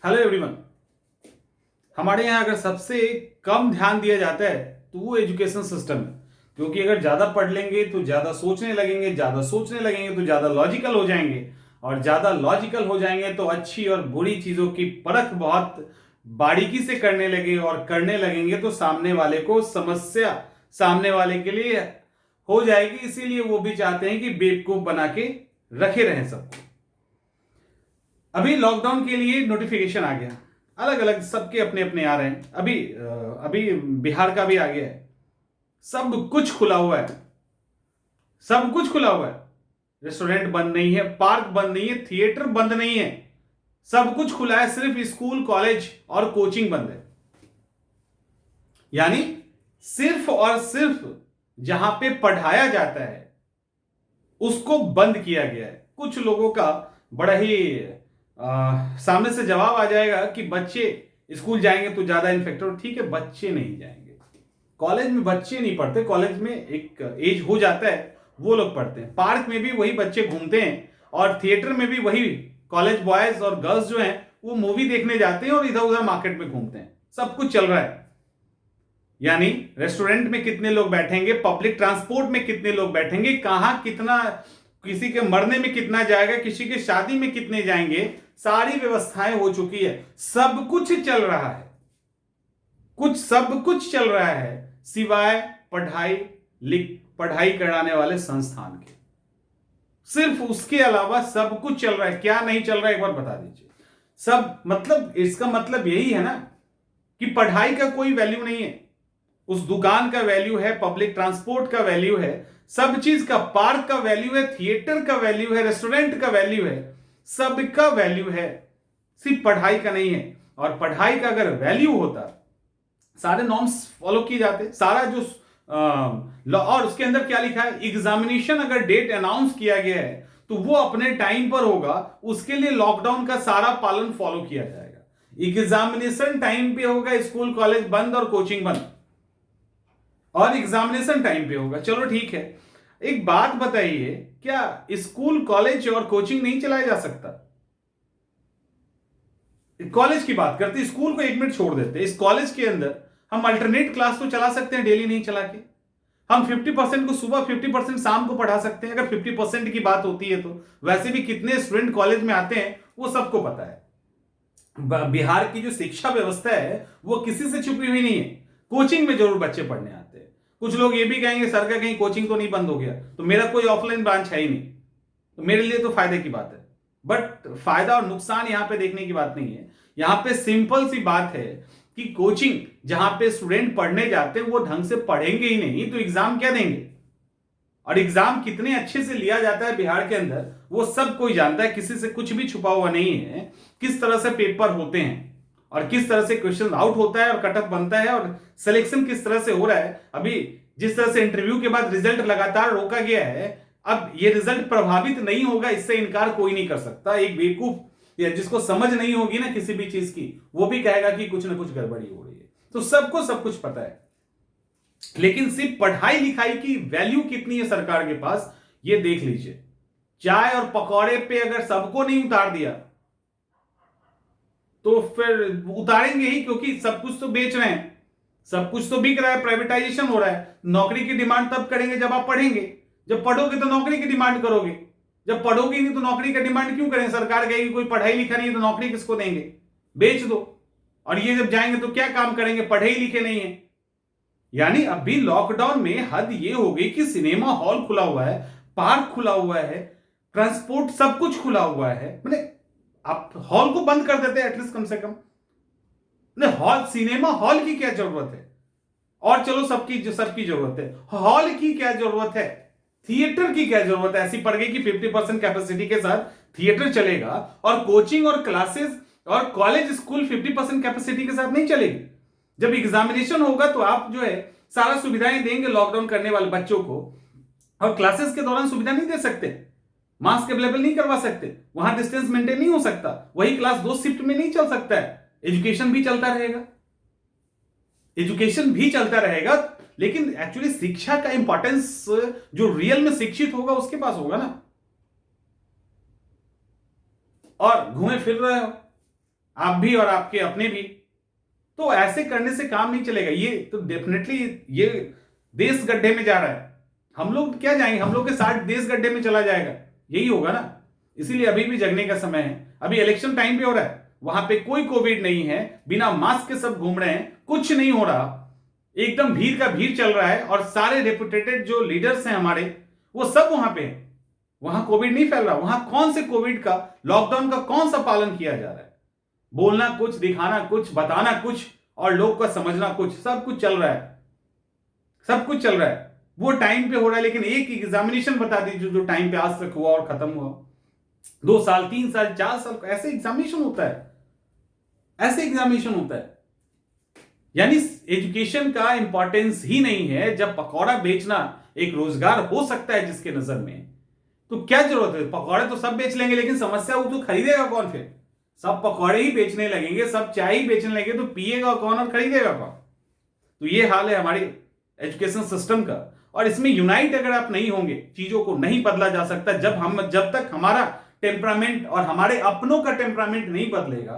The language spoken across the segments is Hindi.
Hello everyone. हमारे यहाँ अगर सबसे कम ध्यान दिया जाता है तो वो एजुकेशन सिस्टम है, क्योंकि अगर ज्यादा पढ़ लेंगे तो ज्यादा सोचने लगेंगे, ज्यादा सोचने लगेंगे तो ज्यादा लॉजिकल हो जाएंगे, और ज्यादा लॉजिकल हो जाएंगे तो अच्छी और बुरी चीजों की परख बहुत बारीकी से करने लगे और करने लगेंगे तो सामने वाले को समस्या सामने वाले के लिए हो जाएगी। इसीलिए वो भी चाहते हैं कि बेवकूफ बना के रखे रहें सबको। अभी लॉकडाउन के लिए नोटिफिकेशन आ गया, अलग अलग सबके अपने अपने आ रहे हैं। अभी बिहार का भी आ गया है। सब कुछ खुला हुआ है, सब कुछ खुला हुआ है। रेस्टोरेंट बंद नहीं है, पार्क बंद नहीं है, थिएटर बंद नहीं है, सब कुछ खुला है। सिर्फ स्कूल, कॉलेज और कोचिंग बंद है। यानी सिर्फ और सिर्फ जहां पे पढ़ाया जाता है उसको बंद किया गया है। कुछ लोगों का बड़ा ही सामने से जवाब आ जाएगा कि बच्चे स्कूल जाएंगे तो ज्यादा इन्फेक्टेड। ठीक है, बच्चे नहीं जाएंगे, कॉलेज में बच्चे नहीं पढ़ते। कॉलेज में एक एज हो जाता है, वो लोग पढ़ते हैं। पार्क में भी वही बच्चे घूमते हैं और थिएटर में भी वही कॉलेज बॉयज और गर्ल्स जो हैं वो मूवी देखने जाते हैं और इधर उधर मार्केट में घूमते हैं। सब कुछ चल रहा है। यानी रेस्टोरेंट में कितने लोग बैठेंगे, पब्लिक ट्रांसपोर्ट में कितने लोग बैठेंगे, कहां कितना, किसी के मरने में कितना जाएगा, किसी के शादी में कितने जाएंगे, सारी व्यवस्थाएं हो चुकी है। सब कुछ चल रहा है, सब कुछ चल रहा है सिवाय पढ़ाई कराने वाले संस्थान के। सिर्फ उसके अलावा सब कुछ चल रहा है। क्या नहीं चल रहा है एक बार बता दीजिए। सब मतलब इसका मतलब यही है ना कि पढ़ाई का कोई वैल्यू नहीं है। उस दुकान का वैल्यू है, पब्लिक ट्रांसपोर्ट का वैल्यू है, सब चीज का, पार्क का वैल्यू है, थिएटर का वैल्यू है, रेस्टोरेंट का वैल्यू है, सबका वैल्यू है, सिर्फ पढ़ाई का नहीं है। और पढ़ाई का अगर वैल्यू होता, सारे नॉर्म्स फॉलो किए जाते, सारा जो और उसके अंदर क्या लिखा है, एग्जामिनेशन अगर डेट अनाउंस किया गया है तो वो अपने टाइम पर होगा, उसके लिए लॉकडाउन का सारा पालन फॉलो किया जाएगा। एग्जामिनेशन टाइम पे होगा, स्कूल कॉलेज बंद और कोचिंग बंद, और एग्जामिनेशन टाइम पे होगा। चलो ठीक है, एक बात बताइए, क्या स्कूल कॉलेज और कोचिंग नहीं चलाया जा सकता? कॉलेज की बात करते, स्कूल को एक मिनट छोड़ देते, इस कॉलेज के अंदर हम अल्टरनेट क्लास तो चला सकते हैं, डेली नहीं चला के। हम 50% को सुबह, 50% शाम को पढ़ा सकते हैं, अगर 50% की बात होती है तो। वैसे भी कितने स्टूडेंट कॉलेज में आते हैं वो सबको पता है। बिहार की जो शिक्षा व्यवस्था है वो किसी से छुपी हुई नहीं है। कोचिंग में जरूर बच्चे पढ़ने आते हैं। कुछ लोग ये भी कहेंगे सर का कहीं कोचिंग तो नहीं बंद हो गया, तो मेरा कोई ऑफलाइन ब्रांच है ही नहीं, तो मेरे लिए तो फायदे की बात है। बट फायदा और नुकसान यहां पे देखने की बात नहीं है। यहां पे सिंपल सी बात है कि कोचिंग जहां पे स्टूडेंट पढ़ने जाते हैं वो ढंग से पढ़ेंगे ही नहीं तो एग्जाम क्या देंगे? और एग्जाम कितने अच्छे से लिया जाता है बिहार के अंदर वो सब कोई जानता है, किसी से कुछ भी छुपा हुआ नहीं है। किस तरह से पेपर होते हैं और किस तरह से क्वेश्चन आउट होता है और कटअप बनता है और सिलेक्शन किस तरह से हो रहा है। अभी जिस तरह से इंटरव्यू के बाद रिजल्ट लगातार रोका गया है, अब ये रिजल्ट प्रभावित नहीं होगा इससे इनकार कोई नहीं कर सकता। एक बेवकूफ या जिसको समझ नहीं होगी ना किसी भी चीज की, वो भी कहेगा कि कुछ ना कुछ गड़बड़ी हो रही है। तो सबको सब कुछ पता है, लेकिन सिर्फ पढ़ाई लिखाई की वैल्यू कितनी है सरकार के पास ये देख लीजिए। चाय और पकौड़े पे अगर सबको नहीं उतार दिया तो फिर उतारेंगे ही, क्योंकि सब कुछ तो बेच रहे हैं, सब कुछ तो बिक रहा है, प्राइवेटाइजेशन हो रहा है। नौकरी की डिमांड तब करेंगे जब आप पढ़ेंगे, जब पढ़ोगे तो नौकरी की डिमांड करोगे, जब पढ़ोगे नहीं तो नौकरी का डिमांड क्यों करें? सरकार कहेगी कोई पढ़ाई लिखा नहीं है तो नौकरी किसको देंगे, बेच दो। और ये जब जाएंगे तो क्या काम करेंगे, पढ़े ही लिखे नहीं है। यानी अभी लॉकडाउन में हद ये हो गई कि सिनेमा हॉल खुला हुआ है, पार्क खुला हुआ है, ट्रांसपोर्ट सब कुछ खुला हुआ है। मैंने आप हॉल को बंद कर देते एटलीस्ट, कम से कम हॉल, सिनेमा हॉल की क्या जरूरत है? और चलो सबकी जरूरत है, हॉल की क्या जरूरत है, थिएटर की क्या जरूरत है? ऐसी पड़ गई कि 50% कैपेसिटी के साथ थिएटर चलेगा और कोचिंग और क्लासेस और कॉलेज स्कूल 50% कैपेसिटी के साथ नहीं चलेगी। जब एग्जामिनेशन होगा तो आप जो है सारा सुविधाएं देंगे लॉकडाउन करने वाले बच्चों को, और क्लासेस के दौरान सुविधा नहीं दे सकते, मास्क अवेलेबल नहीं करवा सकते, वहां डिस्टेंस मेंटेन नहीं हो सकता, वही क्लास 2 शिफ्ट में नहीं चल सकता है। एजुकेशन भी चलता रहेगा, एजुकेशन भी चलता रहेगा, लेकिन एक्चुअली शिक्षा का इंपॉर्टेंस जो रियल में शिक्षित होगा उसके पास होगा ना। और घूमे फिर रहे हो, आप भी और आपके अपने भी। तो ऐसे करने से काम नहीं चलेगा। ये तो डेफिनेटली ये देश गड्ढे में जा रहा है। हम लोग क्या जाएंगे, हम लोग के साथ देश गड्ढे में चला जाएगा, यही होगा ना। इसीलिए अभी भी जगने का समय है। अभी इलेक्शन टाइम पे हो रहा है, वहां पे कोई कोविड नहीं है, बिना मास्क के सब घूम रहे हैं, कुछ नहीं हो रहा, एकदम भीड़ का भीड़ चल रहा है। और सारे रेपुटेटेड जो लीडर्स हैं हमारे, वो सब वहां पे हैं। वहां कोविड नहीं फैल रहा। वहां कौन से कोविड का, लॉकडाउन का कौन सा पालन किया जा रहा है? बोलना कुछ, दिखाना कुछ, बताना कुछ, और लोग का समझना कुछ, सब कुछ चल रहा है, सब कुछ चल रहा है। वो टाइम पे हो रहा है। लेकिन एक एग्जामिनेशन बता दीजिए जो टाइम पे आज तक हुआ और खत्म हुआ। 2 साल, 3 साल, 4 साल ऐसे एग्जामिनेशन होता है, ऐसे एग्जामिनेशन होता है। यानी एजुकेशन का इंपॉर्टेंस ही नहीं है। जब पकौड़ा बेचना एक रोजगार हो सकता है जिसके नजर में, तो क्या जरूरत है? पकौड़े तो सब बेच लेंगे, लेकिन समस्या वो तो खरीदेगा कौन? फिर सब पकौड़े ही बेचने लगेंगे, सब चाय ही बेचने लगेंगे, तो पिएगा कौन और खरीदेगा कौन? तो ये हाल है हमारे एजुकेशन सिस्टम का। और इसमें यूनाइट अगर आप नहीं होंगे, चीजों को नहीं बदला जा सकता। जब तक हमारा टेम्परामेंट और हमारे अपनों का टेम्परामेंट नहीं बदलेगा,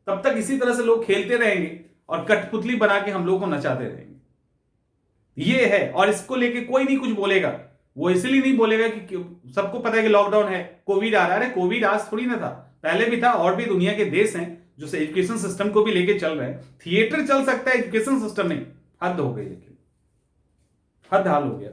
तब तक इसी तरह से लोग खेलते रहेंगे और कठपुतली बना के हम लोग को नचाते रहेंगे। ये है। और इसको लेके कोई नहीं कुछ बोलेगा। वो इसलिए नहीं बोलेगा कि सबको पता है कि लॉकडाउन है, कोविड आ रहा है। अरे कोविड आज थोड़ी ना था, पहले भी था। और भी दुनिया के देश हैं जो एजुकेशन सिस्टम को भी लेके चल रहे हैं। थिएटर चल सकता है, एजुकेशन सिस्टम नहीं। हद हो गई, लेकिन हद हाल हो गया।